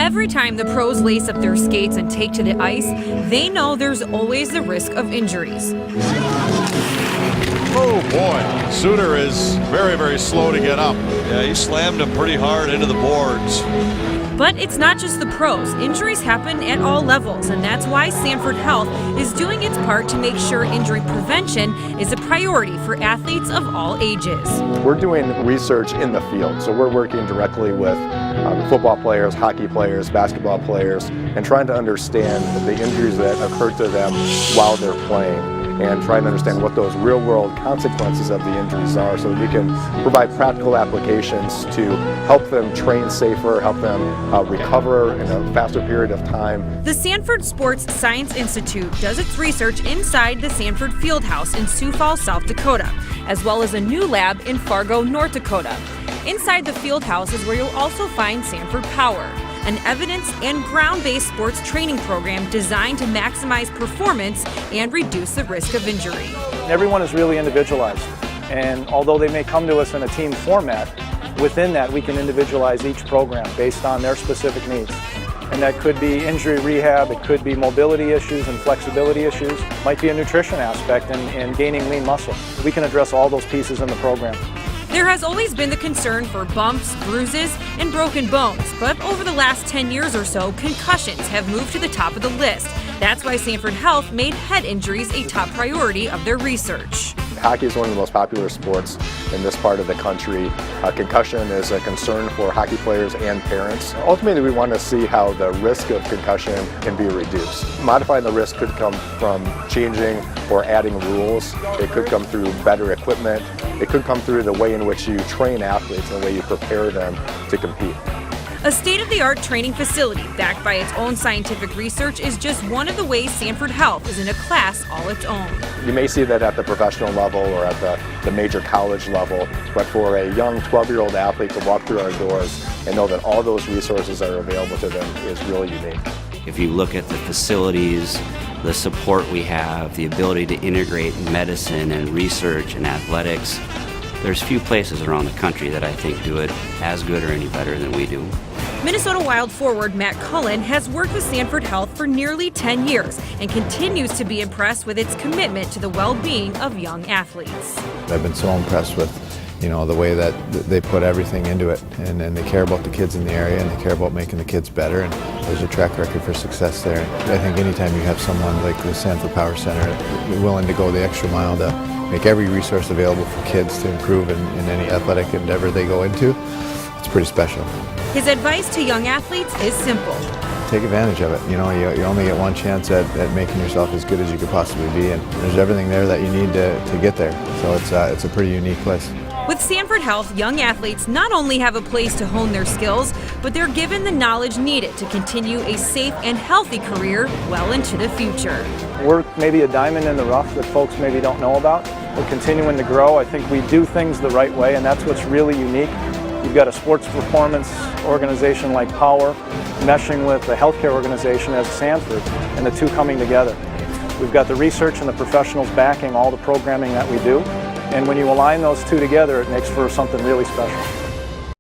Every time the pros lace up their skates and take to the ice, they know there's always the risk of injuries. Oh boy, Suter is very, very slow to get up. Yeah, he slammed him pretty hard into the boards. But it's not just the pros. Injuries happen at all levels, and that's why Sanford Health is doing its part to make sure injury prevention is a priority for athletes of all ages. We're doing research in the field, so we're working directly with football players, hockey players, basketball players, and trying to understand the injuries that occur to them while they're playing, and trying to understand what those real-world consequences of the injuries are so that we can provide practical applications to help them train safer, help them recover in a faster period of time. The Sanford Sports Science Institute does its research inside the Sanford Fieldhouse in Sioux Falls, South Dakota, as well as a new lab in Fargo, North Dakota. Inside the Fieldhouse is where you'll also find Sanford Power, an evidence and ground-based sports training program designed to maximize performance and reduce the risk of injury. Everyone is really individualized, and although they may come to us in a team format, within that we can individualize each program based on their specific needs. And that could be injury rehab, it could be mobility issues and flexibility issues, might be a nutrition aspect and gaining lean muscle. We can address all those pieces in the program. There has always been the concern for bumps, bruises, and broken bones, but over the last 10 years or so, concussions have moved to the top of the list. That's why Sanford Health made head injuries a top priority of their research. Hockey is one of the most popular sports in this part of the country. Concussion is a concern for hockey players and parents. Ultimately, we want to see how the risk of concussion can be reduced. Modifying the risk could come from changing or adding rules. It could come through better equipment. It could come through the way in which you train athletes and the way you prepare them to compete. A state-of-the-art training facility backed by its own scientific research is just one of the ways Sanford Health is in a class all its own. You may see that at the professional level or at the major college level, but for a young 12-year-old athlete to walk through our doors and know that all those resources are available to them is really unique. If you look at the facilities, the support we have, the ability to integrate medicine and research and athletics, there's few places around the country that I think do it as good or any better than we do. Minnesota Wild forward Matt Cullen has worked with Sanford Health for nearly 10 years and continues to be impressed with its commitment to the well-being of young athletes. I've been so impressed with the way that they put everything into it, and they care about the kids in the area, and they care about making the kids better, and there's a track record for success there. I think anytime you have someone like the Sanford Power Center willing to go the extra mile to make every resource available for kids to improve in any athletic endeavor they go into, it's pretty special. His advice to young athletes is simple. Take advantage of it. You only get one chance at making yourself as good as you could possibly be, and there's everything there that you need to get there. So it's a pretty unique place. With Sanford Health, young athletes not only have a place to hone their skills, but they're given the knowledge needed to continue a safe and healthy career well into the future. We're maybe a diamond in the rough that folks maybe don't know about. We're continuing to grow. I think we do things the right way, and that's what's really unique. You've got a sports performance organization like Power meshing with a healthcare organization as Sanford, and the two coming together. We've got the research and the professionals backing all the programming that we do, and when you align those two together, it makes for something really special.